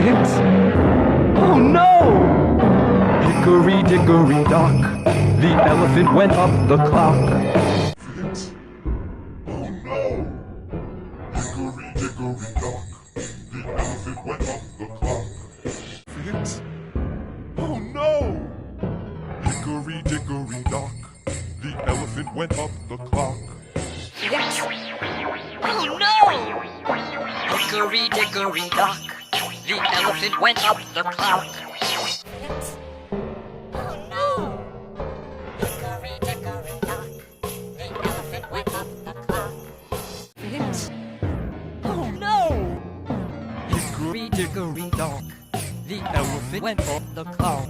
Fits? Oh no! Hickory dickory dock, the elephant went up the clock. Fits? Oh no! Hickory dickory dock, the elephant went up the clock. Fits? Oh no! Hickory dickory dock, the elephant went up the clock. Oh no! Hickory dickory dock, the elephant went up the clock. Oh no! Hickory dickory dock, the elephant went up the clock. Oh no! Hickory dickory dock, the elephant went up the clock.